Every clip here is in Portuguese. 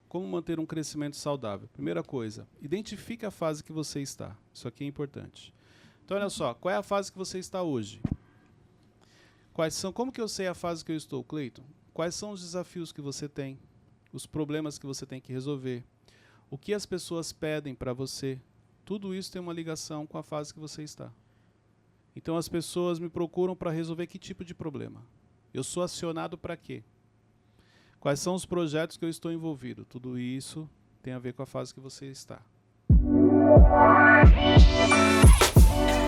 como manter um crescimento saudável? Primeira coisa, identifique a fase que você está. Isso aqui é importante. Então, olha só, qual é a fase que você está hoje? Como que eu sei a fase que eu estou, Cleiton? Quais são os desafios que você tem? Os problemas que você tem que resolver? O que as pessoas pedem para você? Tudo isso tem uma ligação com a fase que você está. Então, as pessoas me procuram para resolver que tipo de problema? Eu sou acionado para quê? Quais são os projetos que eu estou envolvido? Tudo isso tem a ver com a fase que você está.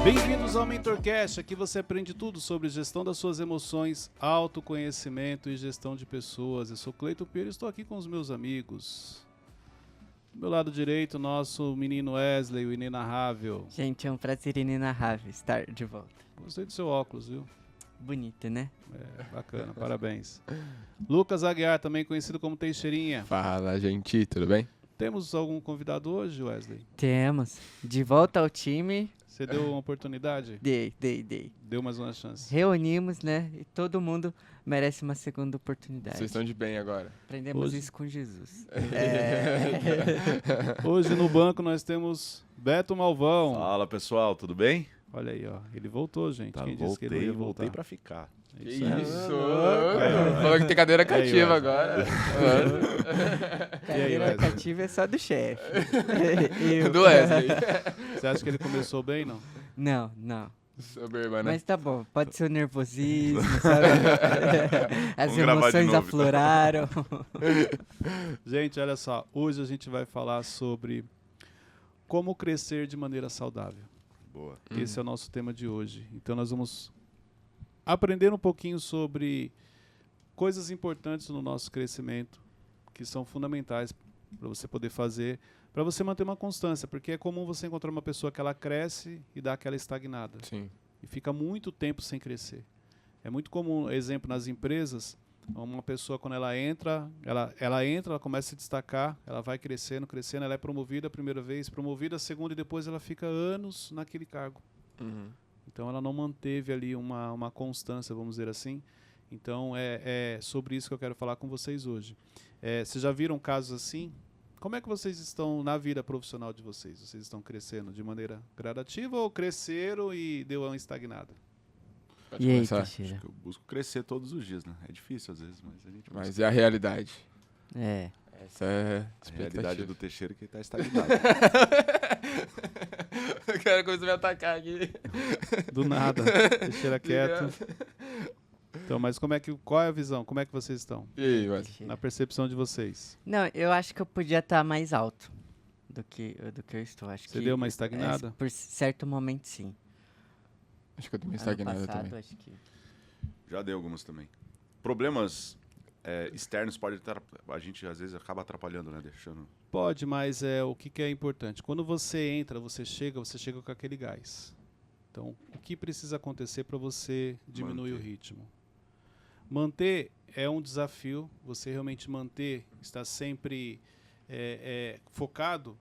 Bem-vindos ao MentorCast. Aqui você aprende tudo sobre gestão das suas emoções, autoconhecimento e gestão de pessoas. Eu sou Cleiton Pinheiro e estou aqui com os meus amigos. Do meu lado direito, nosso menino Wesley, o inenarrável. Gente, é um prazer inenarrável estar de volta. Gostei do seu óculos, viu? Bonito, né? É, bacana, parabéns. Lucas Aguiar, também conhecido como Teixeirinha. Fala, gente, tudo bem? Temos algum convidado hoje, Wesley? Temos. De volta ao time. Você deu uma oportunidade? Dei. Deu mais uma chance. Reunimos, né? E todo mundo merece uma segunda oportunidade. Vocês estão de bem agora. Aprendemos Hoje- isso com Jesus. Hoje no banco nós temos Beto Malvão. Fala pessoal, tudo bem? Olha aí, ó. Ele voltou, gente. Tá, Quem disse que ele não ia voltar? voltei pra ficar. É Que isso aí. isso? Falou que tem cadeira cativa Wesley. agora. Cadeira Wesley? cativa é só do chefe. Eu. Do Wesley. Você acha que ele começou bem, não? Não. Soberba, né? Mas tá bom, pode ser o nervosismo, sabe? As Vamos gravar de emoções novo, então. afloraram. Gente, olha só. Hoje a gente vai falar sobre como crescer de maneira saudável. Boa. Esse é o nosso tema de hoje. Então nós vamos aprender um pouquinho sobre coisas importantes no nosso crescimento, que são fundamentais para você poder fazer, para você manter uma constância, porque é comum você encontrar uma pessoa que ela cresce e dá aquela estagnada, Sim. e fica muito tempo sem crescer. É muito comum, exemplo, nas empresas, uma pessoa quando ela entra, ela começa a se destacar, ela vai crescendo, ela é promovida a primeira vez, promovida a segunda e depois ela fica anos naquele cargo. Uhum. Então ela não manteve ali uma constância, vamos dizer assim. Então é sobre isso que eu quero falar com vocês hoje. Vocês já viram casos assim? Como é que vocês estão na vida profissional de vocês? Vocês estão crescendo de maneira gradativa ou cresceram e deu uma estagnada? Pode E aí, começar. Teixeira? Eu busco crescer todos os dias, né? É difícil às vezes, mas a gente Mas busca. é a realidade. É. Essa é a A realidade do expectativa. Teixeira é que ele tá estagnado. O cara começou a me atacar aqui. Do nada, deixa quieto. Então, mas qual é a visão? Como é que vocês estão? E aí, Wesley? Teixeira. Na percepção de vocês? Não, eu acho que eu podia estar mais alto do que eu estou. Acho Você que deu uma estagnada? por certo momento, sim. Acho que eu tô meio Ano estagnado passado, também. acho que... Já dei algumas também. Problemas externos podem estar. A gente às vezes acaba atrapalhando, né? Deixando. Pode, mas o que é importante? Quando você entra, você chega com aquele gás. Então, o que precisa acontecer para você diminuir o Manter. ritmo? Manter é um desafio, você realmente manter, estar sempre focado,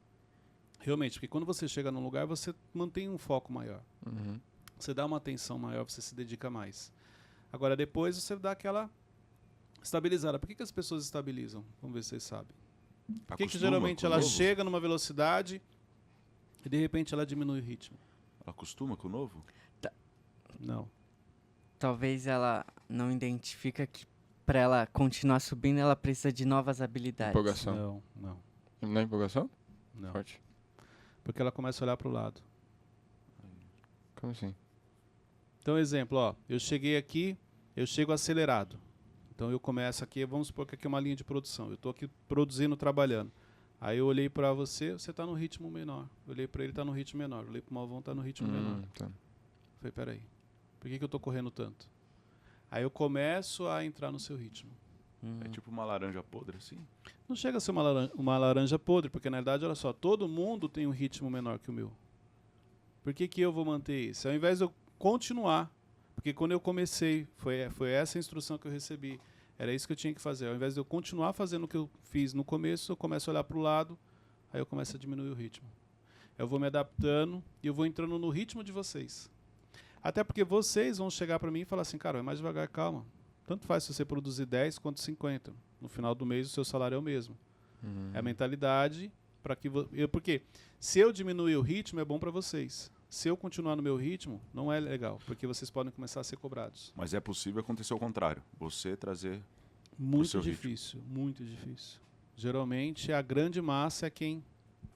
realmente, porque quando você chega num lugar, você mantém um foco maior. Uhum. Você dá uma atenção maior, você se dedica mais. Agora, depois você dá aquela estabilizada. Por que as pessoas estabilizam? Vamos ver se vocês sabem. Por que Acostuma geralmente com o ela novo? chega numa velocidade e de repente ela diminui o ritmo? Ela acostuma com o novo? Não. Talvez ela não identifica que para ela continuar subindo, ela precisa de novas habilidades. Empolgação. Não. Não é empolgação? Não. Forte. Porque ela começa a olhar para o lado. Como assim? Então, exemplo, ó, eu cheguei aqui, eu chego acelerado. Então eu começo aqui, vamos supor que aqui é uma linha de produção. Eu estou aqui produzindo, trabalhando. Aí eu olhei para você está no ritmo menor. Eu olhei para ele, está no ritmo menor. Eu olhei para o Malvão, está no ritmo menor. Tá. Falei, peraí, por que eu estou correndo tanto? Aí eu começo a entrar no seu ritmo. É tipo uma laranja podre, assim? Não chega a ser uma laranja podre, porque na verdade, olha só, todo mundo tem um ritmo menor que o meu. Por que eu vou manter isso? Ao invés de eu continuar, porque quando eu comecei, foi essa a instrução que eu recebi, era isso que eu tinha que fazer. Ao invés de eu continuar fazendo o que eu fiz no começo, eu começo a olhar para o lado, aí eu começo a diminuir o ritmo. Eu vou me adaptando e eu vou entrando no ritmo de vocês. Até porque vocês vão chegar para mim e falar assim, cara, vai mais devagar, calma. Tanto faz se você produzir 10 quanto 50. No final do mês o seu salário é o mesmo. É a mentalidade para que porque se eu diminuir o ritmo é bom para vocês. Se eu continuar no meu ritmo, não é legal, porque vocês podem começar a ser cobrados. Mas é possível acontecer o contrário. Você trazer... Muito seu difícil, muito difícil. Geralmente a grande massa é quem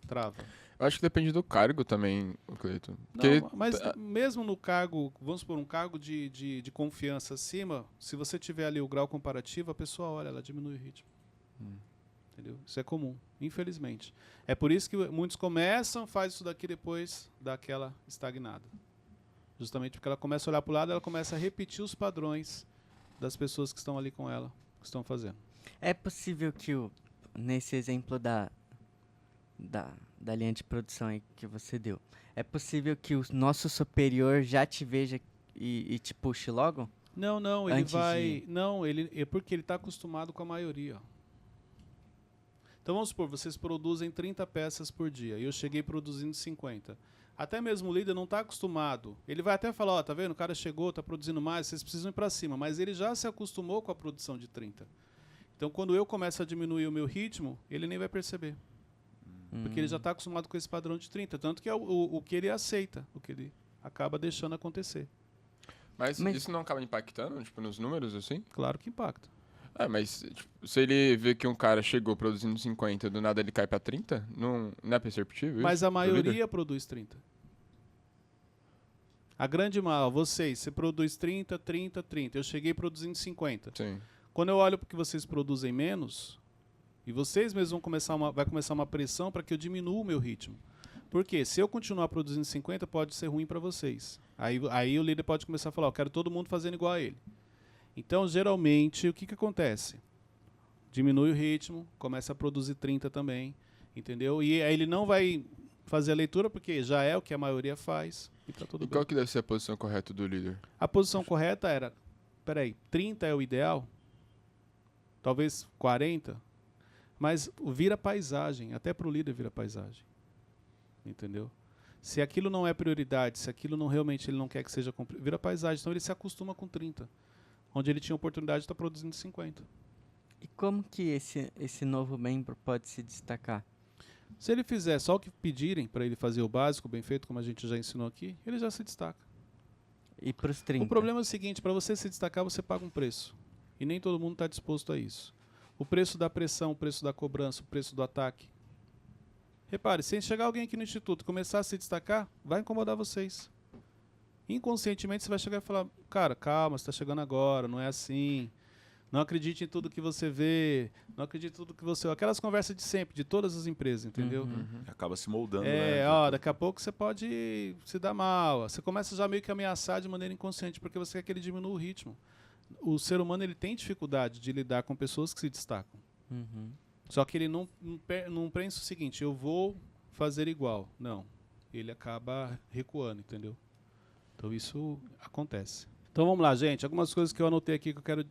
trava. Eu acho que depende do cargo também, Cleiton. Não, mas mesmo no cargo, vamos supor, um cargo de confiança acima, se você tiver ali o grau comparativo, a pessoa olha, ela diminui o ritmo. Entendeu? Isso é comum, infelizmente. É por isso que muitos começam, faz isso daqui, depois dá aquela estagnada. Justamente porque ela começa a olhar para o lado, ela começa a repetir os padrões das pessoas que estão ali com ela, que estão fazendo. É possível que nesse exemplo da linha de produção aí que você deu, é possível que o nosso superior já te veja e te puxe logo? Não, ele Antes vai... Não, é porque ele está acostumado com a maioria. Então vamos supor, vocês produzem 30 peças por dia e eu cheguei produzindo 50. Até mesmo o líder não está acostumado. Ele vai até falar, ó, tá vendo, o cara chegou, está produzindo mais, vocês precisam ir para cima. Mas ele já se acostumou com a produção de 30. Então quando eu começo a diminuir o meu ritmo, ele nem vai perceber. Porque ele já está acostumado com esse padrão de 30. Tanto que é o que ele aceita, o que ele acaba deixando acontecer. Mas isso não acaba impactando, tipo, nos números, assim? Claro que impacta. Mas tipo, se ele vê que um cara chegou produzindo 50, do nada ele cai pra 30, não é perceptível isso? Mas a pro líder? maioria produz 30. A grande maioria, você produz 30, 30, 30. Eu cheguei produzindo 50. Sim. Quando eu olho porque vocês produzem menos, e vocês mesmos vai começar uma pressão para que eu diminua o meu ritmo. Por quê? Se eu continuar produzindo 50, pode ser ruim para vocês. Aí o líder pode começar a falar, eu quero todo mundo fazendo igual a ele. Então, geralmente, o que acontece? Diminui o ritmo, começa a produzir 30 também, entendeu? E aí ele não vai fazer a leitura, porque já é o que a maioria faz, e tá tudo E bem. qual que deve ser a posição correta do líder? A posição correta era, 30 é o ideal, talvez 40, mas vira paisagem, até para o líder vira paisagem, entendeu? Se aquilo não é prioridade, se aquilo não realmente ele não quer que seja cumprido, vira paisagem, então ele se acostuma com 30, onde ele tinha a oportunidade de estar produzindo 50. E como que esse novo membro pode se destacar? Se ele fizer só o que pedirem para ele fazer o básico, bem feito, como a gente já ensinou aqui, ele já se destaca. E para os 30? O problema é o seguinte, para você se destacar, você paga um preço. E nem todo mundo está disposto a isso. O preço da pressão, o preço da cobrança, o preço do ataque. Repare, se chegar alguém aqui no Instituto e começar a se destacar, vai incomodar vocês. Inconscientemente você vai chegar e falar, cara, calma, você está chegando agora, não é assim. Não acredite em tudo que você vê, não acredite em tudo que você... Aquelas conversas de sempre, de todas as empresas, entendeu? Acaba se moldando, Daqui a pouco você pode se dar mal. Você começa já meio que a ameaçar de maneira inconsciente, porque você quer que ele diminua o ritmo. O ser humano ele tem dificuldade de lidar com pessoas que se destacam. Só que ele não pensa o seguinte, eu vou fazer igual. Não. Ele acaba recuando, entendeu? Então isso acontece. Então vamos lá, gente. Algumas coisas que eu anotei aqui que eu quero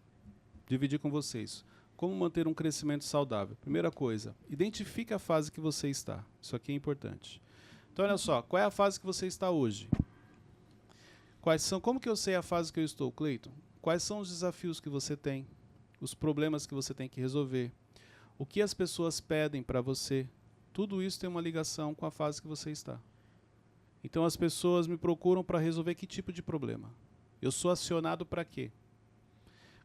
dividir com vocês. Como manter um crescimento saudável? Primeira coisa, identifique a fase que você está. Isso aqui é importante. Então olha só, qual é a fase que você está hoje? Como que eu sei a fase que eu estou, Cleiton? Quais são os desafios que você tem? Os problemas que você tem que resolver? O que as pessoas pedem para você? Tudo isso tem uma ligação com a fase que você está. Então as pessoas me procuram para resolver que tipo de problema? Eu sou acionado para quê?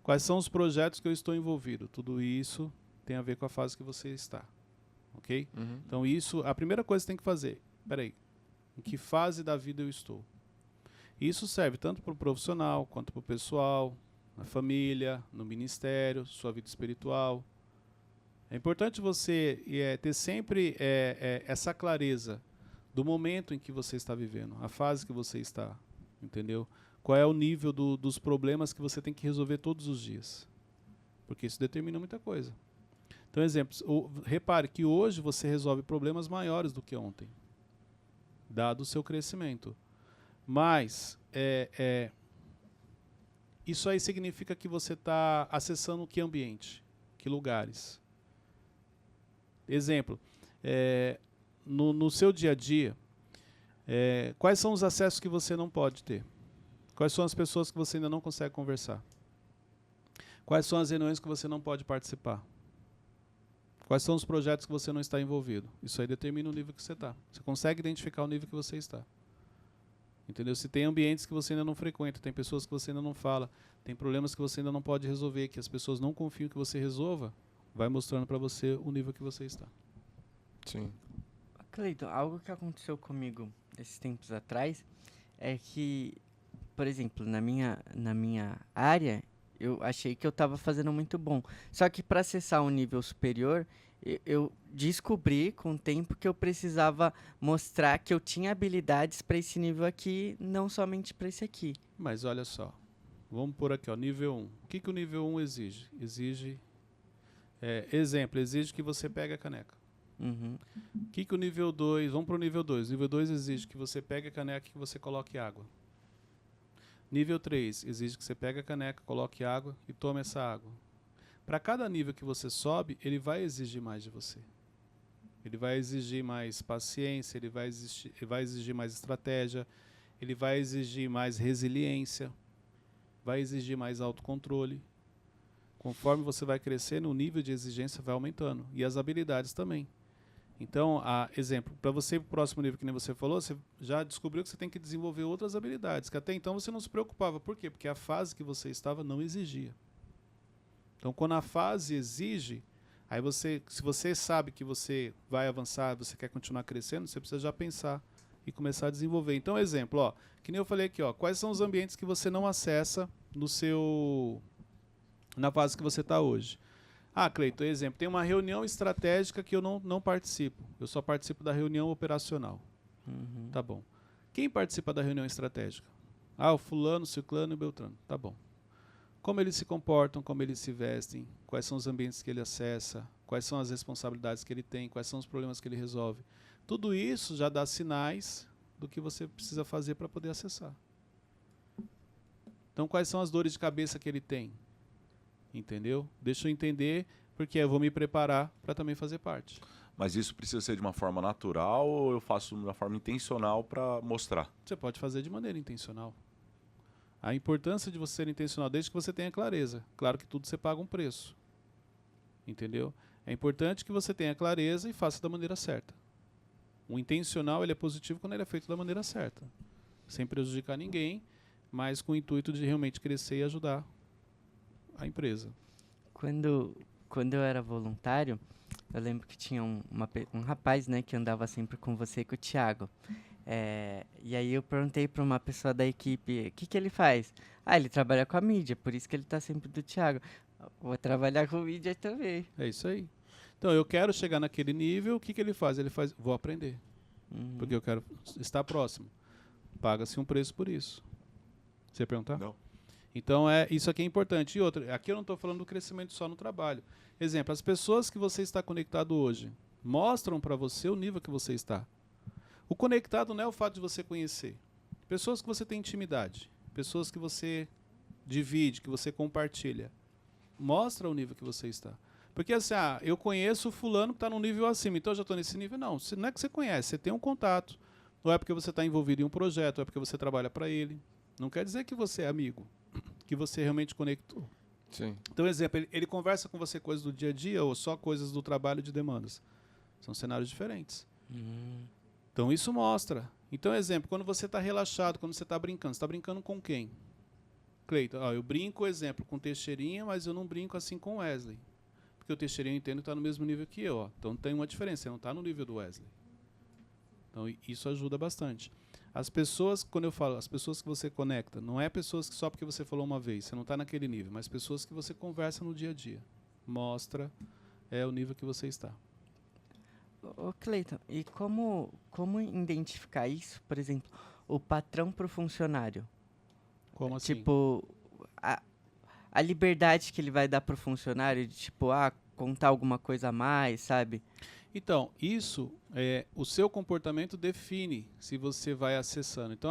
Quais são os projetos que eu estou envolvido? Tudo isso tem a ver com a fase que você está. Ok? Então isso, a primeira coisa que você tem que fazer, em que fase da vida eu estou? Isso serve tanto para o profissional, quanto para o pessoal, na família, no ministério, sua vida espiritual. É importante você ter sempre essa clareza do momento em que você está vivendo, a fase que você está, entendeu? Qual é o nível dos problemas que você tem que resolver todos os dias. Porque isso determina muita coisa. Então, exemplo, repare que hoje você resolve problemas maiores do que ontem, dado o seu crescimento. Mas isso aí significa que você está acessando que ambiente, que lugares. Exemplo, no seu dia a dia, quais são os acessos que você não pode ter? Quais são as pessoas que você ainda não consegue conversar? Quais são as reuniões que você não pode participar? Quais são os projetos que você não está envolvido? Isso aí determina o nível que você está. Você consegue identificar o nível que você está. Entendeu? Se tem ambientes que você ainda não frequenta, tem pessoas que você ainda não fala, tem problemas que você ainda não pode resolver, que as pessoas não confiam que você resolva, vai mostrando para você o nível que você está. Sim. Cleiton, algo que aconteceu comigo esses tempos atrás é que, por exemplo, na minha área, eu achei que eu estava fazendo muito bom. Só que para acessar um nível superior, eu descobri com o tempo que eu precisava mostrar que eu tinha habilidades para esse nível aqui, não somente para esse aqui. Mas olha só, vamos por aqui, ó, nível 1. O que o nível 1 exige? Exemplo, exige que você pegue a caneca. Uhum. O que o nível 2, vamos para o nível 2. O nível 2 exige que você pegue a caneca e que você coloque água. Nível 3 exige que você pegue a caneca, coloque água e tome essa água. Para cada nível que você sobe, ele vai exigir mais de você. Ele vai exigir mais paciência, ele vai exigir mais estratégia, ele vai exigir mais resiliência, vai exigir mais autocontrole. Conforme você vai crescendo, o nível de exigência vai aumentando. E as habilidades também. Então, exemplo, para você ir para o próximo nível, que nem você falou, você já descobriu que você tem que desenvolver outras habilidades, que até então você não se preocupava. Por quê? Porque a fase que você estava não exigia. Então, quando a fase exige, aí se você sabe que você vai avançar, você quer continuar crescendo, você precisa já pensar e começar a desenvolver. Então, exemplo, ó, que nem eu falei aqui, ó, quais são os ambientes que você não acessa na fase que você está hoje? Cleiton, exemplo, tem uma reunião estratégica que eu não participo. Eu só participo da reunião operacional. Uhum. Tá bom. Quem participa da reunião estratégica? O fulano, ciclano e beltrano. Tá bom. Como eles se comportam, como eles se vestem, quais são os ambientes que ele acessa, quais são as responsabilidades que ele tem, quais são os problemas que ele resolve. Tudo isso já dá sinais do que você precisa fazer para poder acessar. Então, quais são as dores de cabeça que ele tem? Entendeu? Deixa eu entender, porque eu vou me preparar para também fazer parte. Mas isso precisa ser de uma forma natural ou eu faço de uma forma intencional para mostrar? Você pode fazer de maneira intencional. A importância de você ser intencional, desde que você tenha clareza. Claro que tudo você paga um preço. Entendeu? É importante que você tenha clareza e faça da maneira certa. O intencional ele é positivo quando ele é feito da maneira certa. Sem prejudicar ninguém, mas com o intuito de realmente crescer e ajudar a empresa. Quando eu era voluntário, eu lembro que tinha um rapaz, né, que andava sempre com você e com o Thiago. E aí eu perguntei para uma pessoa da equipe, o que ele faz? Ele trabalha com a mídia, por isso que ele está sempre do Thiago. Vou trabalhar com mídia também. É isso aí. Então, eu quero chegar naquele nível, o que ele faz? Ele faz, vou aprender. Uhum. Porque eu quero estar próximo. Paga-se um preço por isso. Você ia perguntar? Não. Então, isso aqui é importante. E outra, aqui eu não estou falando do crescimento só no trabalho. Exemplo, as pessoas que você está conectado hoje mostram para você o nível que você está. O conectado não é o fato de você conhecer. Pessoas que você tem intimidade, pessoas que você divide, que você compartilha. Mostra o nível que você está. Porque assim, eu conheço o fulano que está num nível acima, então eu já estou nesse nível. Não é que você conhece, você tem um contato. Ou é porque você está envolvido em um projeto, ou é porque você trabalha para ele. Não quer dizer que você é amigo, que você realmente conectou. Sim. Então, exemplo, ele conversa com você coisas do dia a dia ou só coisas do trabalho de demandas. São cenários diferentes. Então, isso mostra. Então, exemplo, quando você está relaxado, quando você está brincando, você está brincando com quem? Cleiton, eu brinco, exemplo, com o Teixeirinha, mas eu não brinco assim com o Wesley. Porque o Teixeirinha eu entendo que está no mesmo nível que eu. Então, tem uma diferença, você não está no nível do Wesley. Então, isso ajuda bastante. As pessoas, quando eu falo, as pessoas que você conecta, não é pessoas que só porque você falou uma vez, você não está naquele nível, mas pessoas que você conversa no dia a dia. Mostra o nível que você está. Ô Cleiton, e como identificar isso, por exemplo, o patrão para o funcionário? Como assim? Tipo, a liberdade que ele vai dar pro funcionário de, tipo, contar alguma coisa a mais, sabe? Então, isso, o seu comportamento define se você vai acessando. Então,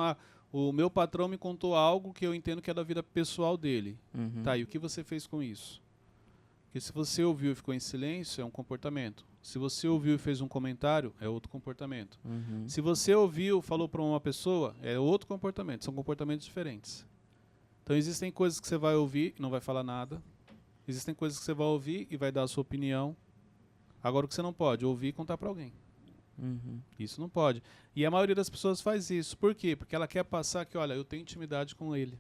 o meu patrão me contou algo que eu entendo que é da vida pessoal dele. Uhum. Tá, e o que você fez com isso? Porque se você ouviu e ficou em silêncio, é um comportamento. Se você ouviu e fez um comentário, é outro comportamento. Uhum. Se você ouviu, falou para uma pessoa, é outro comportamento. São comportamentos diferentes. Então, existem coisas que você vai ouvir e não vai falar nada. Existem coisas que você vai ouvir e vai dar a sua opinião. Agora, o que você não pode? Ouvir e contar para alguém. Uhum. Isso não pode. E a maioria das pessoas faz isso. Por quê? Porque ela quer passar que, olha, eu tenho intimidade com ele.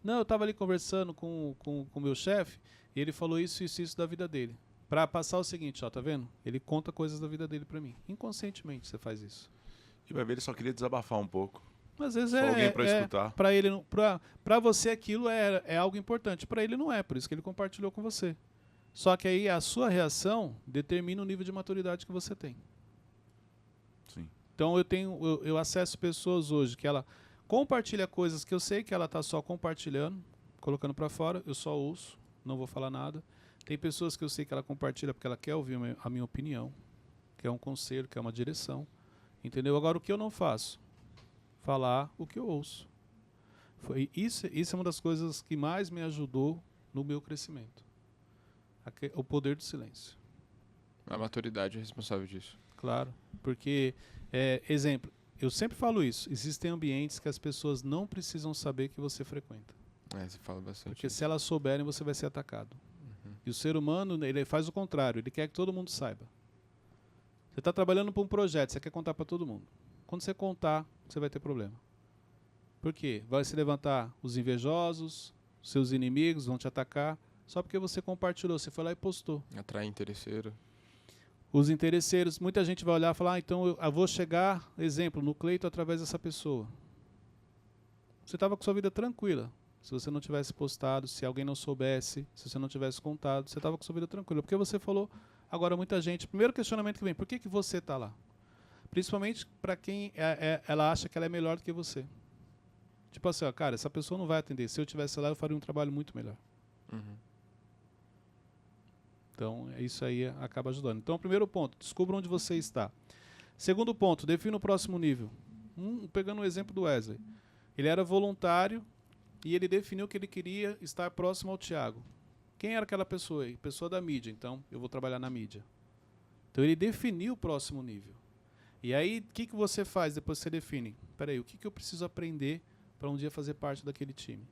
Não, eu estava ali conversando com o meu chefe e ele falou isso da vida dele. Para passar o seguinte, ó, tá vendo? Ele conta coisas da vida dele para mim. Inconscientemente você faz isso. E vai ver, ele só queria desabafar um pouco. Às vezes Só alguém pra escutar. Para ele, para você aquilo é algo importante. Para ele não é, por isso que ele compartilhou com você. Só que aí a sua reação determina o nível de maturidade que você tem. Sim. Então eu acesso pessoas hoje que ela compartilha coisas que eu sei que ela está só compartilhando, colocando para fora, eu só ouço, não vou falar nada. Tem pessoas que eu sei que ela compartilha porque ela quer ouvir a minha opinião, que é um conselho, que é uma direção. Entendeu? Agora, o que eu não faço? Falar o que eu ouço. Isso é uma das coisas que mais me ajudou no meu crescimento. O poder do silêncio. A maturidade é responsável disso. Claro, porque, exemplo, eu sempre falo isso, existem ambientes que as pessoas não precisam saber que você frequenta. Você fala bastante. Porque se elas souberem, você vai ser atacado. E o ser humano, ele faz o contrário, ele quer que todo mundo saiba. Você está trabalhando para um projeto, você quer contar para todo mundo. Quando você contar, você vai ter problema. Por quê? Vai se levantar os invejosos, seus inimigos vão te atacar, só porque você compartilhou, você foi lá e postou. Atrai interesseiro. Os interesseiros, muita gente vai olhar e falar, então eu vou chegar, exemplo, no Cleiton através dessa pessoa. Você estava com sua vida tranquila. Se você não tivesse postado, se alguém não soubesse, se você não tivesse contado, você estava com sua vida tranquila. Porque você falou, agora muita gente, primeiro questionamento que vem, por que você está lá? Principalmente para quem ela acha que ela é melhor do que você. Tipo assim, ó, cara, essa pessoa não vai atender. Se eu estivesse lá, eu faria um trabalho muito melhor. Então, isso aí acaba ajudando. Então, primeiro ponto, descubra onde você está. Segundo ponto, defina o próximo nível. Pegando o exemplo do Wesley. Ele era voluntário e ele definiu que ele queria estar próximo ao Tiago. Quem era aquela pessoa aí? Pessoa da mídia. Então, eu vou trabalhar na mídia. Então, ele definiu o próximo nível. E aí, o que você faz depois que você define? Peraí, o que eu preciso aprender para um dia fazer parte daquele time?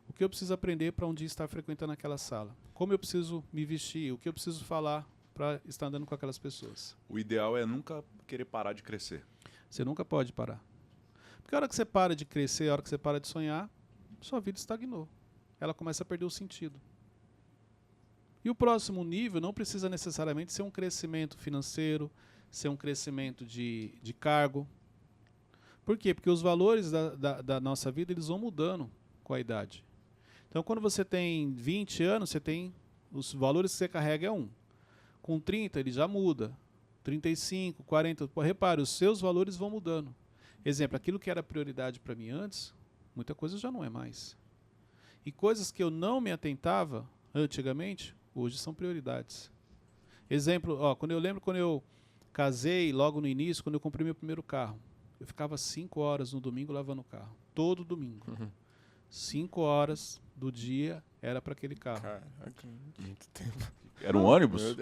O que eu preciso aprender para um dia estar frequentando aquela sala? Como eu preciso me vestir? O que eu preciso falar para estar andando com aquelas pessoas? O ideal é nunca querer parar de crescer. Você nunca pode parar. Porque a hora que você para de crescer, a hora que você para de sonhar, sua vida estagnou. Ela começa a perder o sentido. E o próximo nível não precisa necessariamente ser um crescimento financeiro, ser um crescimento de cargo. Por quê? Porque os valores da nossa vida eles vão mudando com a idade. Então, quando você tem 20 anos, você tem os valores que você carrega é 1. Com 30, ele já muda. 35, 40. Repare, os seus valores vão mudando. Exemplo, aquilo que era prioridade para mim antes, muita coisa já não é mais. E coisas que eu não me atentava antigamente, hoje são prioridades. Exemplo, quando eu casei, logo no início, quando eu comprei meu primeiro carro, eu ficava 5 horas no domingo lavando o carro. Todo domingo. 5 horas do dia era para aquele carro. Caraca, muito tempo. Era um ônibus?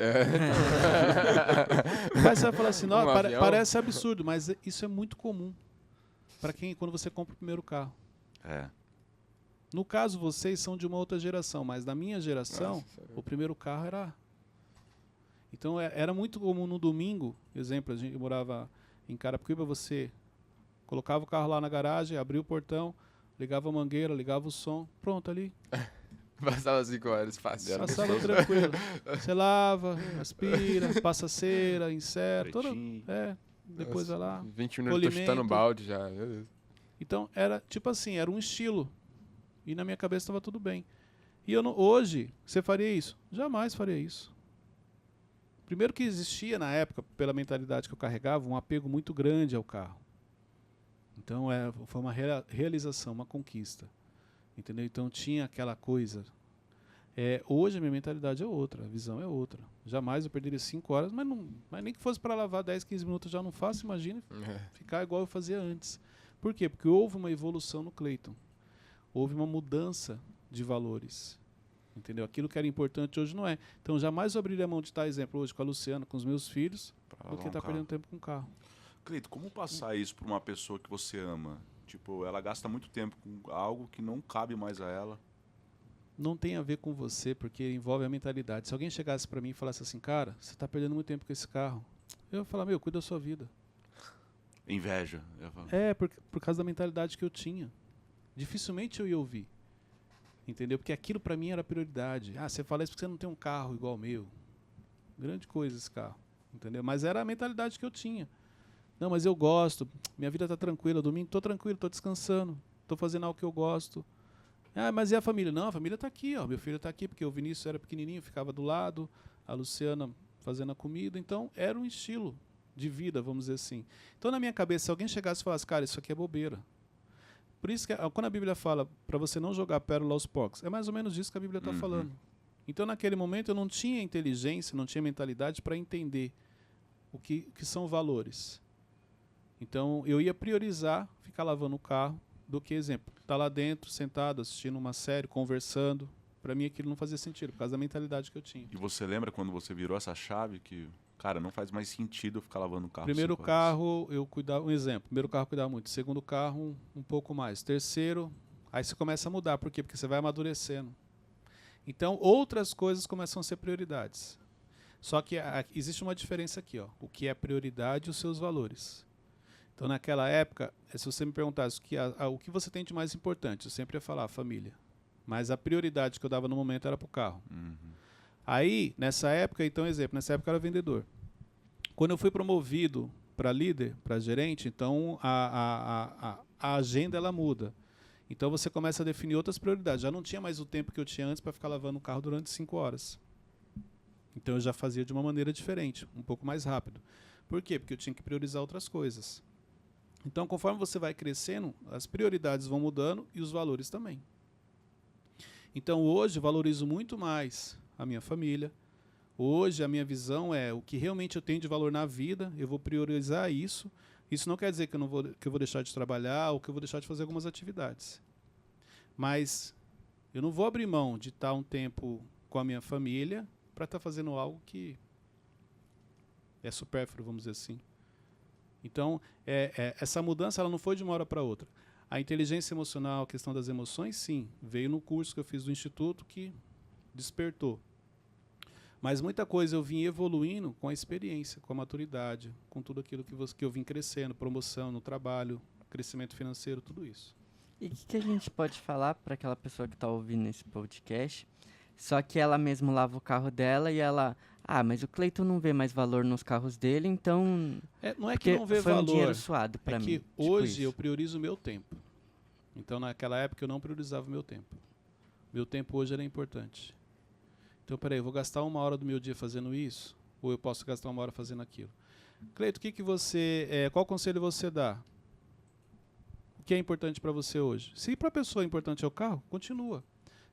Mas você vai falar assim, não, avião? parece absurdo, mas isso é muito comum para quando você compra o primeiro carro. É. No caso, vocês são de uma outra geração, mas na minha geração, o primeiro carro era... Então, era muito comum no domingo, exemplo, eu morava em Carapicuíba, você colocava o carro lá na garagem, abria o portão, ligava a mangueira, ligava o som, pronto, ali. Passava 5 horas, fácil. Passava tranquilo. Você lava, aspira, passa cera, insere, toda, depois vai lá. 20 minutos eu tô chutando balde já. Meu Deus. Então, era tipo assim, era um estilo. E na minha cabeça estava tudo bem. E eu não, hoje, você faria isso? Jamais faria isso. Primeiro que existia na época, pela mentalidade que eu carregava, um apego muito grande ao carro. Então foi uma realização, uma conquista. Entendeu? Então tinha aquela coisa. Hoje a minha mentalidade é outra, a visão é outra. Jamais eu perderia 5 horas, mas nem que fosse para lavar 10, 15 minutos eu já não faço, imagine ficar igual eu fazia antes. Por quê? Porque houve uma evolução no Cleiton. Houve uma mudança de valores. Entendeu? Aquilo que era importante hoje não é. Então jamais eu abriria a mão de estar, exemplo, hoje com a Luciana, com os meus filhos, porque está perdendo tempo com o carro. Cleiton, como passar isso para uma pessoa que você ama? Tipo, ela gasta muito tempo com algo que não cabe mais a ela. não tem a ver com você, porque envolve a mentalidade. Se alguém chegasse para mim e falasse assim, cara, você está perdendo muito tempo com esse carro, eu ia falar, meu, cuida da sua vida. Inveja. Eu falo. Por causa da mentalidade que eu tinha. Dificilmente eu ia ouvir. Entendeu? Porque aquilo para mim era prioridade. Ah, você fala isso porque você não tem um carro igual o meu. Grande coisa esse carro. Entendeu? Mas era a mentalidade que eu tinha. Não, mas eu gosto. Minha vida está tranquila. Domingo estou tranquilo, estou descansando. Estou fazendo algo que eu gosto. Ah, mas e a família? Não, a família está aqui. Ó. Meu filho está aqui porque o Vinícius era pequenininho, ficava do lado. A Luciana fazendo a comida. Então, era um estilo de vida, vamos dizer assim. Então, na minha cabeça, se alguém chegasse e falasse, cara, isso aqui é bobeira. Por isso que quando a Bíblia fala para você não jogar pérola aos porcos, é mais ou menos isso que a Bíblia está falando. Então, naquele momento, eu não tinha inteligência, não tinha mentalidade para entender o que são valores. Então, eu ia priorizar ficar lavando o carro do que, exemplo, estar lá dentro, sentado, assistindo uma série, conversando. Para mim, aquilo não fazia sentido, por causa da mentalidade que eu tinha. E você lembra quando você virou essa chave que, cara, não faz mais sentido eu ficar lavando o carro? Primeiro carro, eu cuidava, um exemplo, primeiro carro eu cuidava muito, segundo carro, um pouco mais. Terceiro, aí você começa a mudar, por quê? Porque você vai amadurecendo. Então, outras coisas começam a ser prioridades. Só que existe uma diferença aqui, ó, o que é prioridade e os seus valores. Então, naquela época, se você me perguntasse o que você tem de mais importante, eu sempre ia falar a família. Mas a prioridade que eu dava no momento era para o carro. Aí, nessa época, então, exemplo, nessa época eu era vendedor. Quando eu fui promovido para líder, para gerente, então a agenda ela muda. Então você começa a definir outras prioridades. Já não tinha mais o tempo que eu tinha antes para ficar lavando o carro durante 5 horas. Então eu já fazia de uma maneira diferente, um pouco mais rápido. Por quê? Porque eu tinha que priorizar outras coisas. Então, conforme você vai crescendo, as prioridades vão mudando e os valores também. Então, hoje, eu valorizo muito mais a minha família. Hoje, a minha visão é o que realmente eu tenho de valor na vida, eu vou priorizar isso. Isso não quer dizer que eu vou deixar de trabalhar ou que eu vou deixar de fazer algumas atividades. Mas eu não vou abrir mão de estar um tempo com a minha família para estar fazendo algo que é supérfluo, vamos dizer assim. Então, essa mudança ela não foi de uma hora para outra. A inteligência emocional, a questão das emoções, sim, veio no curso que eu fiz do Instituto que despertou. Mas muita coisa eu vim evoluindo com a experiência, com a maturidade, com tudo aquilo que eu vim crescendo, promoção no trabalho, crescimento financeiro, tudo isso. E o que a gente pode falar para aquela pessoa que está ouvindo esse podcast, só que ela mesmo lava o carro dela e ela... Ah, mas o Cleiton não vê mais valor nos carros dele, então... Não é que não vê foi valor. Um dinheiro suado para mim. É que hoje eu priorizo o meu tempo. Então, naquela época, eu não priorizava o meu tempo. Meu tempo hoje era importante. Então, peraí, eu vou gastar 1 hora do meu dia fazendo isso? Ou eu posso gastar 1 hora fazendo aquilo? Cleiton, qual conselho você dá? O que é importante para você hoje? Se para a pessoa é importante é o carro, continua.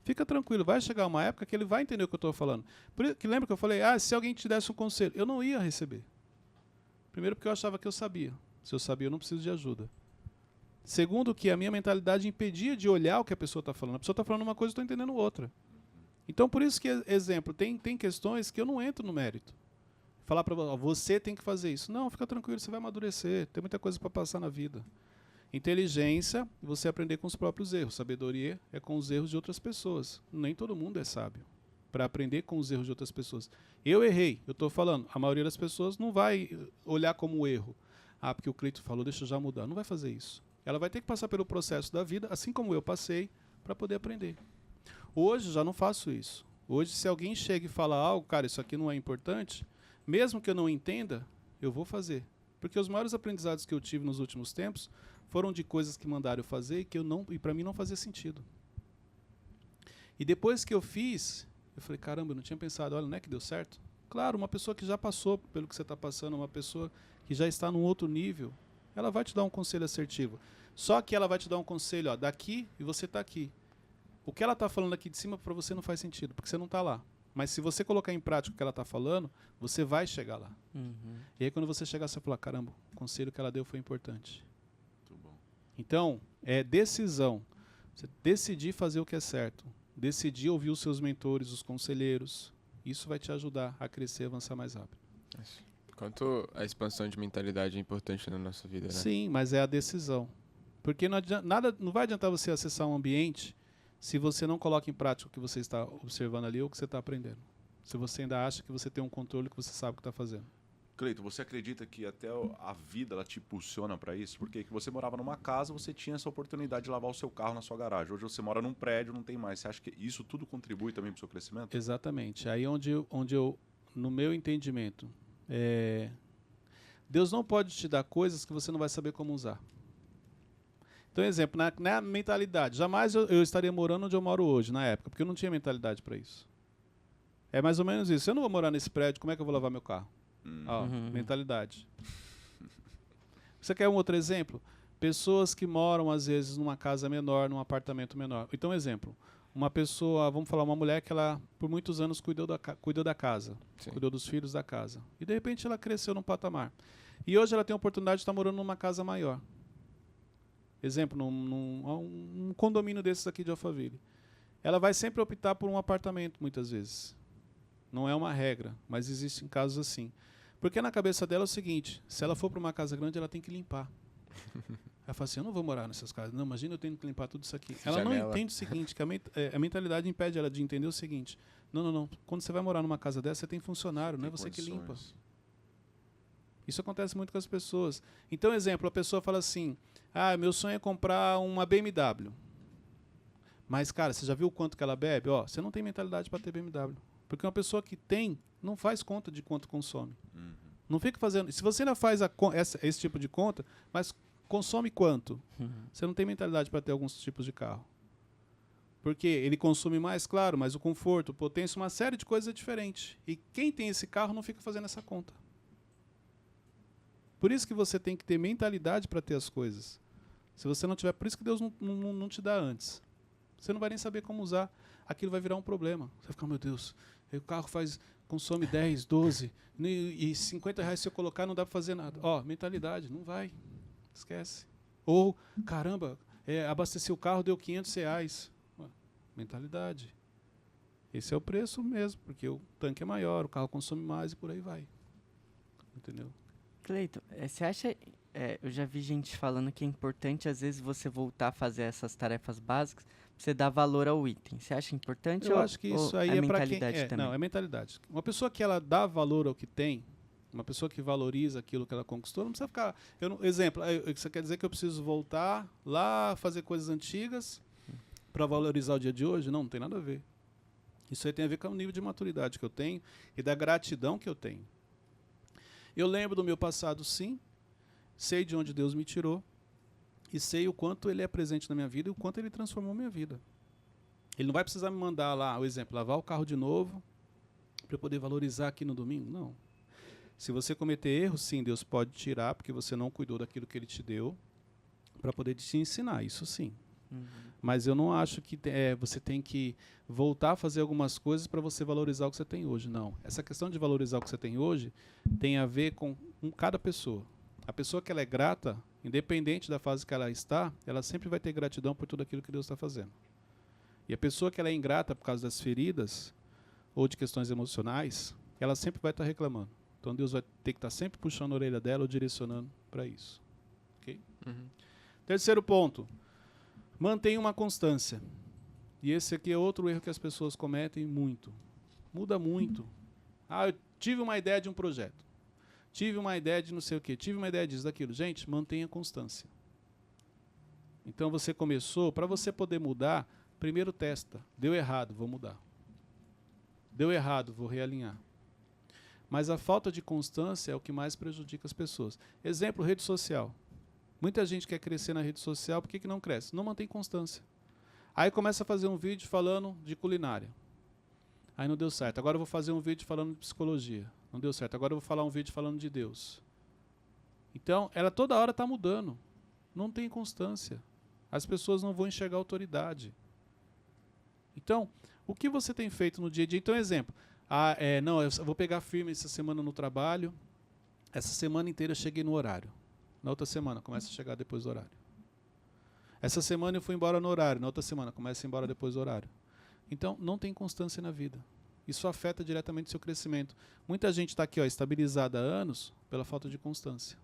Fica tranquilo, vai chegar uma época que ele vai entender o que eu estou falando. Lembra que eu falei, se alguém te desse um conselho, eu não ia receber. Primeiro porque eu achava que eu sabia. Se eu sabia, eu não preciso de ajuda. Segundo que a minha mentalidade impedia de olhar o que a pessoa está falando. A pessoa está falando uma coisa e eu estou entendendo outra. Então, por isso que, exemplo, tem questões que eu não entro no mérito. Falar para você tem que fazer isso. Não, fica tranquilo, você vai amadurecer. Tem muita coisa para passar na vida. Inteligência, você aprender com os próprios erros. Sabedoria é com os erros de outras pessoas. Nem todo mundo é sábio para aprender com os erros de outras pessoas. Eu errei, eu estou falando. A maioria das pessoas não vai olhar como erro. Porque o Cleiton falou, deixa eu já mudar. Não vai fazer isso. Ela vai ter que passar pelo processo da vida, assim como eu passei, para poder aprender. Hoje já não faço isso. Hoje, se alguém chega e fala algo, cara, isso aqui não é importante, mesmo que eu não entenda, eu vou fazer. Porque os maiores aprendizados que eu tive nos últimos tempos foram de coisas que mandaram eu fazer e para mim não fazia sentido. E depois que eu fiz, eu falei, caramba, eu não tinha pensado, olha, não é que deu certo? Claro, uma pessoa que já passou pelo que você está passando, uma pessoa que já está num outro nível, ela vai te dar um conselho assertivo. Só que ela vai te dar um conselho, daqui e você está aqui. O que ela está falando aqui de cima para você não faz sentido, porque você não está lá. Mas se você colocar em prática o que ela está falando, você vai chegar lá. E aí quando você chegar, você vai falar, caramba, o conselho que ela deu foi importante. Muito bom. Então, é decisão. Você decidir fazer o que é certo. Decidir ouvir os seus mentores, os conselheiros. Isso vai te ajudar a crescer e avançar mais rápido. Quanto a expansão de mentalidade é importante na nossa vida, né? Sim, mas é a decisão. Porque não vai adiantar você acessar um ambiente se você não coloca em prática o que você está observando ali ou o que você está aprendendo. Se você ainda acha que você tem um controle, que você sabe o que está fazendo. Cleiton, você acredita que até a vida ela te impulsiona para isso? Porque que você morava numa casa, você tinha essa oportunidade de lavar o seu carro na sua garagem. Hoje você mora num prédio, não tem mais. Você acha que isso tudo contribui também para o seu crescimento? Exatamente. Aí onde eu no meu entendimento, Deus não pode te dar coisas que você não vai saber como usar. Então, exemplo, na mentalidade, jamais eu estaria morando onde eu moro hoje, na época, porque eu não tinha mentalidade para isso. É mais ou menos isso. Eu não vou morar nesse prédio, como é que eu vou lavar meu carro? Ó, mentalidade. Você quer um outro exemplo? Pessoas que moram, às vezes, numa casa menor, num apartamento menor. Então, exemplo, uma pessoa, vamos falar, uma mulher que ela, por muitos anos, cuidou da casa, Sim. cuidou dos filhos da casa. E, de repente, ela cresceu num patamar. E hoje ela tem a oportunidade de estar morando numa casa maior. Exemplo, num condomínio desses aqui de Alphaville. Ela vai sempre optar por um apartamento, muitas vezes. Não é uma regra, mas existem casos assim. Porque na cabeça dela é o seguinte, se ela for para uma casa grande, ela tem que limpar. Ela fala assim, eu não vou morar nessas casas. Não, imagina eu tendo que limpar tudo isso aqui. Ela não entende o seguinte, que a mentalidade impede ela de entender o seguinte. Não. Quando você vai morar numa casa dessa, você tem funcionário, não é você que limpa. Isso acontece muito com as pessoas. Então, exemplo, a pessoa fala assim, meu sonho é comprar uma BMW. Mas, cara, você já viu o quanto que ela bebe? Ó, você não tem mentalidade para ter BMW. Porque uma pessoa que tem, não faz conta de quanto consome. Não fica fazendo... Se você ainda faz esse tipo de conta, mas consome quanto? Você não tem mentalidade para ter alguns tipos de carro. Porque ele consome mais, claro, mas o conforto, potência, uma série de coisas é diferente. E quem tem esse carro não fica fazendo essa conta. Por isso que você tem que ter mentalidade para ter as coisas. Se você não tiver... Por isso que Deus não te dá antes. Você não vai nem saber como usar. Aquilo vai virar um problema. Você vai ficar, meu Deus, o carro consome 10, 12, e R$50 se eu colocar não dá para fazer nada. Ó, mentalidade, não vai. Esquece. Ou, caramba, abasteci o carro, deu R$500. Mentalidade. Esse é o preço mesmo, porque o tanque é maior, o carro consome mais e por aí vai. Entendeu? Cleiton, você acha... eu já vi gente falando que é importante, às vezes, você voltar a fazer essas tarefas básicas, pra você dar valor ao item. Você acha importante Eu acho que isso aí é para quem... também? Não, é mentalidade. Uma pessoa que ela dá valor ao que tem, uma pessoa que valoriza aquilo que ela conquistou, não precisa ficar... exemplo, você quer dizer que eu preciso voltar lá, fazer coisas antigas para valorizar o dia de hoje? Não tem nada a ver. Isso aí tem a ver com o nível de maturidade que eu tenho e da gratidão que eu tenho. Eu lembro do meu passado, sim. Sei de onde Deus me tirou. E sei o quanto Ele é presente na minha vida e o quanto Ele transformou minha vida. Ele não vai precisar me mandar lá, o exemplo, lavar o carro de novo para eu poder valorizar aqui no domingo. Não. Se você cometer erros, sim, Deus pode tirar, porque você não cuidou daquilo que Ele te deu, para poder te ensinar. Isso sim. Mas eu não acho que você tem que voltar a fazer algumas coisas para você valorizar o que você tem hoje. Não. Essa questão de valorizar o que você tem hoje tem a ver com cada pessoa. A pessoa que ela é grata, independente da fase que ela está, ela sempre vai ter gratidão por tudo aquilo que Deus está fazendo. E a pessoa que ela é ingrata por causa das feridas ou de questões emocionais, ela sempre vai estar reclamando. Então Deus vai ter que estar sempre puxando a orelha dela ou direcionando para isso. Okay? Terceiro ponto. Mantenha uma constância. E esse aqui é outro erro que as pessoas cometem muito. Muda muito. Eu tive uma ideia de um projeto. Tive uma ideia de não sei o quê. Tive uma ideia disso, daquilo. Gente, mantenha constância. Então você começou, para você poder mudar, primeiro testa. Deu errado, vou mudar. Deu errado, vou realinhar. Mas a falta de constância é o que mais prejudica as pessoas. Exemplo, rede social. Muita gente quer crescer na rede social, por que não cresce? Não mantém constância. Aí começa a fazer um vídeo falando de culinária. Aí não deu certo. Agora eu vou fazer um vídeo falando de psicologia. Não deu certo. Agora eu vou falar um vídeo falando de Deus. Então, ela toda hora está mudando. Não tem constância. As pessoas não vão enxergar autoridade. Então, o que você tem feito no dia a dia? Então, exemplo. Eu vou pegar firme essa semana no trabalho. Essa semana inteira eu cheguei no horário. Na outra semana, começa a chegar depois do horário. Essa semana eu fui embora no horário. Na outra semana, começa a ir embora depois do horário. Então, não tem constância na vida. Isso afeta diretamente o seu crescimento. Muita gente está aqui estabilizada há anos pela falta de constância.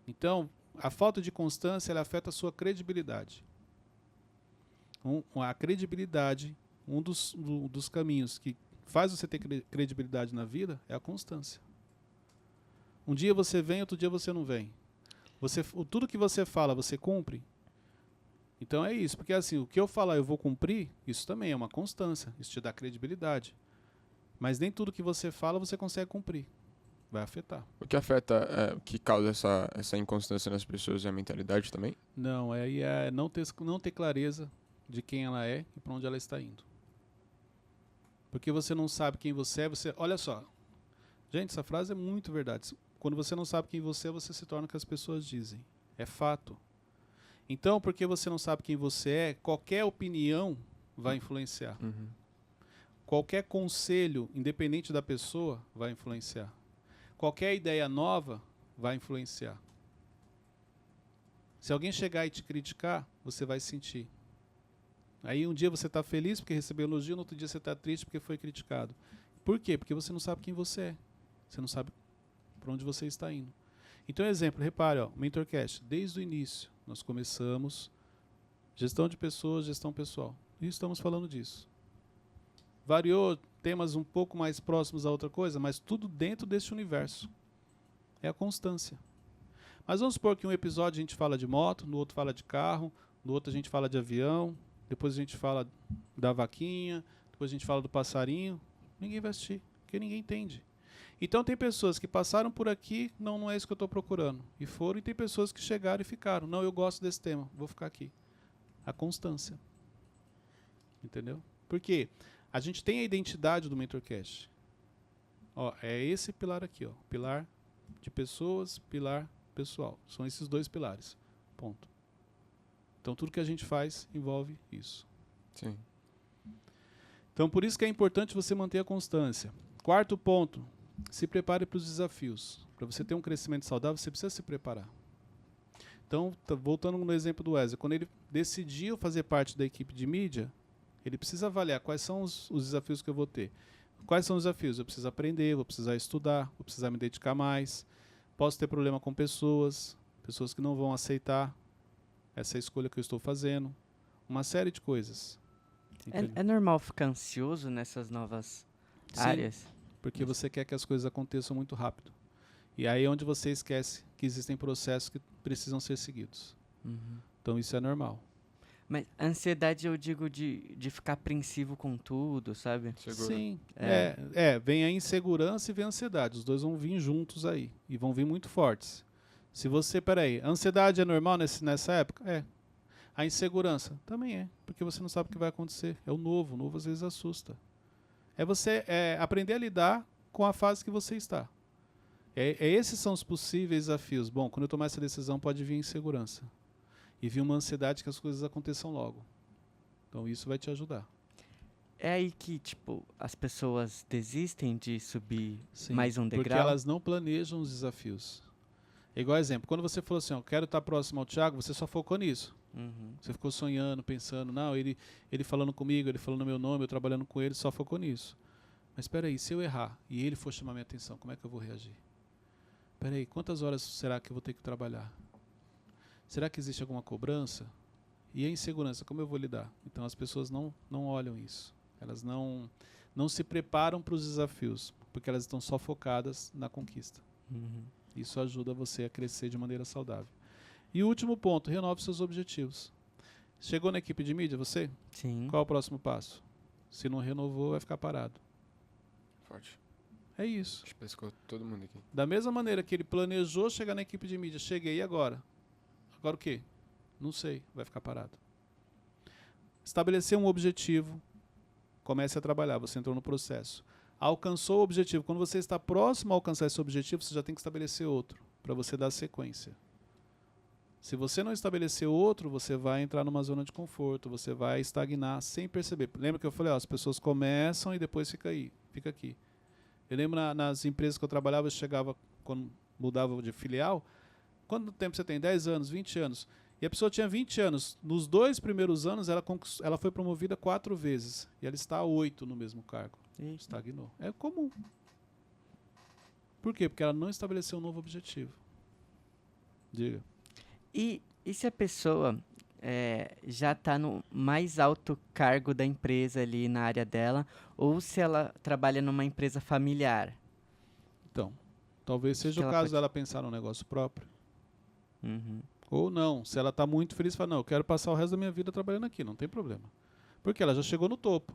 Então, a falta de constância ela afeta a sua credibilidade. A credibilidade, dos caminhos que faz você ter credibilidade na vida é a constância. Um dia você vem, outro dia você não vem. Tudo que você fala, você cumpre. Então é isso, porque assim, o que eu falar eu vou cumprir, isso também é uma constância, isso te dá credibilidade. Mas nem tudo que você fala você consegue cumprir. Vai afetar. O que afeta, o que causa essa inconstância nas pessoas é a mentalidade também? Não, aí é não ter clareza de quem ela é e para onde ela está indo. Porque você não sabe quem você é, olha só. Gente, essa frase é muito verdade. Quando você não sabe quem você se torna o que as pessoas dizem. É fato. Então, porque você não sabe quem você é, qualquer opinião vai influenciar. Uhum. Qualquer conselho, independente da pessoa, vai influenciar. Qualquer ideia nova vai influenciar. Se alguém chegar e te criticar, você vai sentir. Aí um dia você está feliz porque recebeu elogio, no outro dia você está triste porque foi criticado. Por quê? Porque você não sabe quem você é. Você não sabe para onde você está indo. Então, exemplo, repare, ó, MentorCast, desde o início, nós começamos gestão de pessoas, gestão pessoal. E estamos falando disso. Variou temas um pouco mais próximos a outra coisa, mas tudo dentro desse universo. É a constância. Mas vamos supor que um episódio a gente fala de moto, no outro fala de carro, no outro a gente fala de avião, depois a gente fala da vaquinha, depois a gente fala do passarinho. Ninguém vai assistir, porque ninguém entende. Então tem pessoas que passaram por aqui, não é isso que eu estou procurando. E foram, e tem pessoas que chegaram e ficaram. Não, eu gosto desse tema, vou ficar aqui. A constância. Entendeu? Por quê? A gente tem a identidade do MentorCast. Ó, é esse pilar aqui, ó. Pilar de pessoas, pilar pessoal. São esses dois pilares. Ponto. Então tudo que a gente faz envolve isso. Sim. Então por isso que é importante você manter a constância. Quarto ponto, se prepare para os desafios. Para você ter um crescimento saudável, você precisa se preparar. Então, voltando no exemplo do Wesley, quando ele decidiu fazer parte da equipe de mídia, ele precisa avaliar quais são os desafios que eu vou ter. Quais são os desafios? Eu preciso aprender, vou precisar estudar, vou precisar me dedicar mais. Posso ter problema com pessoas que não vão aceitar essa escolha que eu estou fazendo. Uma série de coisas. É normal ficar ansioso nessas novas áreas? Porque você quer que as coisas aconteçam muito rápido. E aí é onde você esquece que existem processos que precisam ser seguidos. Uhum. Então isso é normal. Mas ansiedade eu digo de ficar apreensivo com tudo, sabe? Seguro. Sim. É. Vem a insegurança e vem a ansiedade. Os dois vão vir juntos aí. E vão vir muito fortes. Se você, peraí, a ansiedade é normal nessa época? É. A insegurança também é. Porque você não sabe o que vai acontecer. É o novo às vezes assusta. É você aprender a lidar com a fase que você está. Esses são os possíveis desafios. Bom, quando eu tomar essa decisão pode vir insegurança. E vir uma ansiedade que as coisas aconteçam logo. Então isso vai te ajudar. É aí que, tipo, as pessoas desistem de subir Sim, mais um degrau? porque elas não planejam os desafios. É igual exemplo, quando você falou assim, eu quero estar próximo ao Thiago, você só focou nisso. Uhum. Você ficou sonhando, pensando, não, ele falando comigo, ele falando meu nome, eu trabalhando com ele, só focou nisso. Mas espera aí, se eu errar e ele for chamar minha atenção, como é que eu vou reagir? Espera aí, quantas horas será que eu vou ter que trabalhar? Será que existe alguma cobrança? E a insegurança, como eu vou lidar? Então as pessoas não olham isso. Elas não se preparam para os desafios, porque elas estão só focadas na conquista. Uhum. Isso ajuda você a crescer de maneira saudável. E o último ponto, renove seus objetivos. Chegou na equipe de mídia, você? Sim. Qual é o próximo passo? Se não renovou, vai ficar parado. Forte. É isso. Acho que pescou todo mundo aqui. Da mesma maneira que ele planejou chegar na equipe de mídia, cheguei, e agora? Agora o quê? Não sei, vai ficar parado. Estabelecer um objetivo, comece a trabalhar, você entrou no processo. Alcançou o objetivo. Quando você está próximo a alcançar esse objetivo, você já tem que estabelecer outro, para você dar sequência. Se você não estabelecer outro, você vai entrar numa zona de conforto, você vai estagnar sem perceber. Lembra que eu falei, ó, as pessoas começam e depois fica aqui. Eu lembro nas empresas que eu trabalhava, eu chegava, quando mudava de filial, quanto tempo você tem? 10 anos, 20 anos. E a pessoa tinha 20 anos. Nos 2 primeiros anos, ela foi promovida 4 vezes. E ela está há 8 no mesmo cargo. Estagnou. É comum. Por quê? Porque ela não estabeleceu um novo objetivo. Diga. E se a pessoa já está no mais alto cargo da empresa ali na área dela, ou se ela trabalha numa empresa familiar. Então, talvez seja que o ela caso pode- dela pensar no negócio próprio. Uhum. Ou não, se ela está muito feliz, fala, não, eu quero passar o resto da minha vida trabalhando aqui, não tem problema. Porque ela já chegou no topo.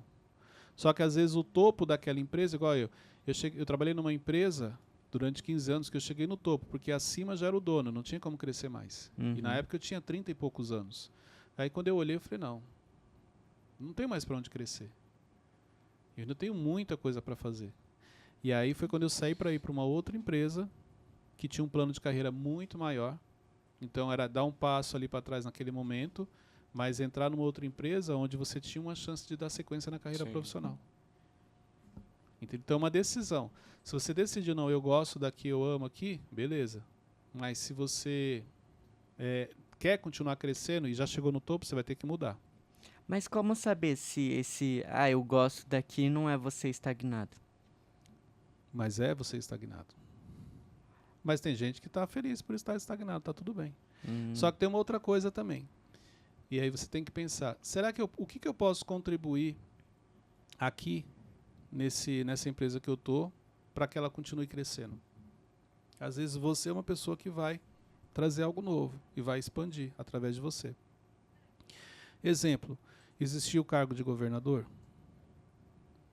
Só que às vezes o topo daquela empresa, igual eu trabalhei numa empresa durante 15 anos que eu cheguei no topo, porque acima já era o dono, não tinha como crescer mais. E na Uhum. época eu tinha 30 e poucos anos. Aí quando eu olhei, eu falei, não tem mais para onde crescer. Eu ainda tenho muita coisa para fazer. E aí foi quando eu saí para ir para uma outra empresa que tinha um plano de carreira muito maior. Então era dar um passo ali para trás naquele momento, mas entrar numa outra empresa onde você tinha uma chance de dar sequência na carreira Sim. profissional. Então é uma decisão. Se você decidir, não, eu gosto daqui, eu amo aqui, beleza. Mas se você quer continuar crescendo e já chegou no topo, você vai ter que mudar. Mas como saber se eu gosto daqui não é você estagnado? Mas é você estagnado. Mas tem gente que está feliz por estar estagnado, está tudo bem. Só que tem uma outra coisa também. E aí você tem que pensar, será que o que eu posso contribuir aqui nessa empresa que eu estou para que ela continue crescendo? Às vezes você é uma pessoa que vai trazer algo novo e vai expandir através de você. Exemplo, existia o cargo de governador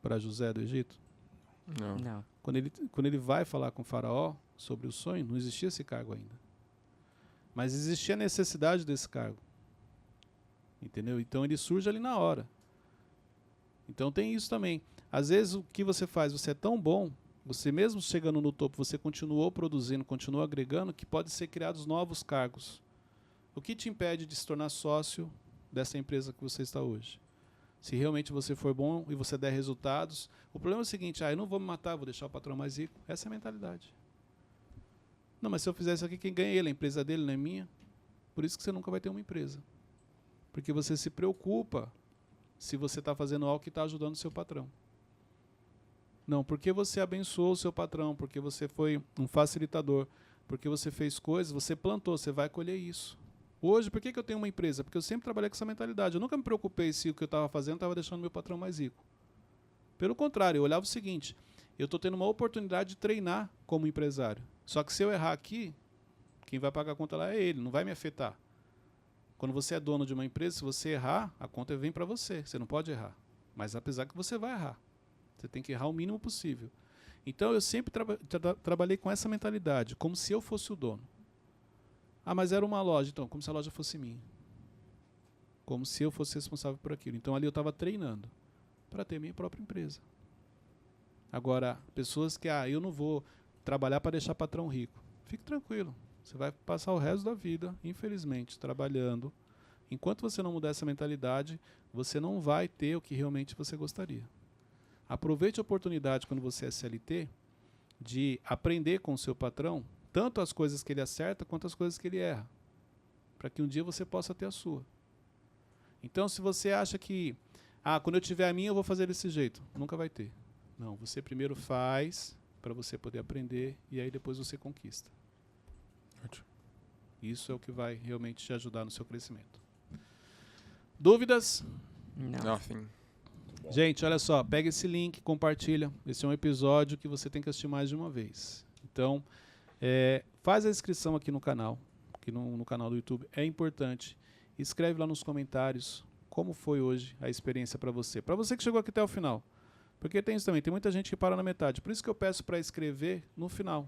para José do Egito? Não. Não. Quando ele vai falar com o faraó sobre o sonho, não existia esse cargo ainda. Mas existia a necessidade desse cargo. Entendeu? Então ele surge ali na hora. Então tem isso também. Às vezes o que você faz, você é tão bom, você mesmo chegando no topo, você continuou produzindo, continuou agregando, que pode ser criados novos cargos. O que te impede de se tornar sócio dessa empresa que você está hoje? Se realmente você for bom e você der resultados, o problema é o seguinte, eu não vou me matar, vou deixar o patrão mais rico. Essa é a mentalidade. Não, mas se eu fizer isso aqui, quem ganha é ele, a empresa dele não é minha. Por isso que você nunca vai ter uma empresa. Porque você se preocupa se você está fazendo algo que está ajudando o seu patrão. Não, porque você abençoou o seu patrão, porque você foi um facilitador, porque você fez coisas, você plantou, você vai colher isso. Hoje, por que eu tenho uma empresa? Porque eu sempre trabalhei com essa mentalidade. Eu nunca me preocupei se o que eu estava fazendo estava deixando meu patrão mais rico. Pelo contrário, eu olhava o seguinte, eu estou tendo uma oportunidade de treinar como empresário. Só que se eu errar aqui, quem vai pagar a conta lá é ele, não vai me afetar. Quando você é dono de uma empresa, se você errar, a conta vem para você. Você não pode errar. Mas apesar que você vai errar. Você tem que errar o mínimo possível. Então eu sempre trabalhei com essa mentalidade, como se eu fosse o dono. Mas era uma loja, então, como se a loja fosse minha. Como se eu fosse responsável por aquilo. Então ali eu estava treinando para ter minha própria empresa. Agora, pessoas que, eu não vou trabalhar para deixar patrão rico. Fique tranquilo. Você vai passar o resto da vida, infelizmente, trabalhando. Enquanto você não mudar essa mentalidade, você não vai ter o que realmente você gostaria. Aproveite a oportunidade, quando você é CLT, de aprender com o seu patrão, tanto as coisas que ele acerta, quanto as coisas que ele erra. Para que um dia você possa ter a sua. Então, se você acha que, quando eu tiver a minha, eu vou fazer desse jeito. Nunca vai ter. Não, você primeiro faz, para você poder aprender, e aí depois você conquista. Isso é o que vai realmente te ajudar no seu crescimento. Dúvidas? Não. Nothing. Gente, olha só, pega esse link, compartilha. Esse é um episódio que você tem que assistir mais de uma vez. Então, faz a inscrição aqui no canal, aqui no canal do YouTube, é importante. Escreve lá nos comentários como foi hoje a experiência para você. Para você que chegou aqui até o final. Porque tem isso também, tem muita gente que para na metade. Por isso que eu peço para escrever no final.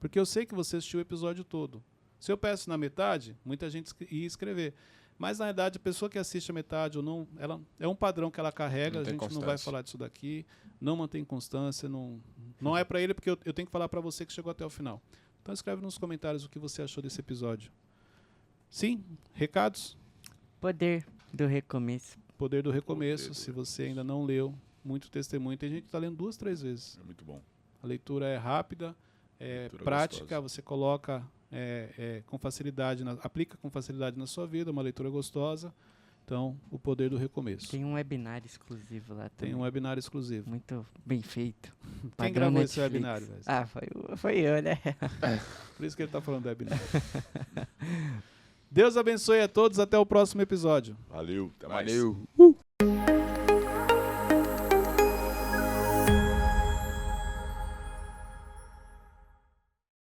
Porque eu sei que você assistiu o episódio todo. Se eu peço na metade, muita gente ia escrever. Mas, na verdade, a pessoa que assiste a metade ou não, ela é um padrão que ela carrega, a gente não vai falar disso daqui, não mantém constância, não é para ele, porque eu tenho que falar para você que chegou até o final. Então, escreve nos comentários o que você achou desse episódio. Sim? Recados? Poder do recomeço. Poder do recomeço, se você ainda não leu, muito testemunho. Tem gente que está lendo 2, 3 vezes. É muito bom. A leitura é rápida, é prática, você coloca com facilidade, aplica com facilidade na sua vida, uma leitura gostosa. Então, o poder do recomeço. Tem um webinar exclusivo lá também. Tem um webinar exclusivo. Muito bem feito. Quem Padrão gravou Netflix. esse webinário, velho? Foi eu, né? Por isso que ele está falando do webinar. Deus abençoe a todos. Até o próximo episódio. Valeu, até mais. Valeu.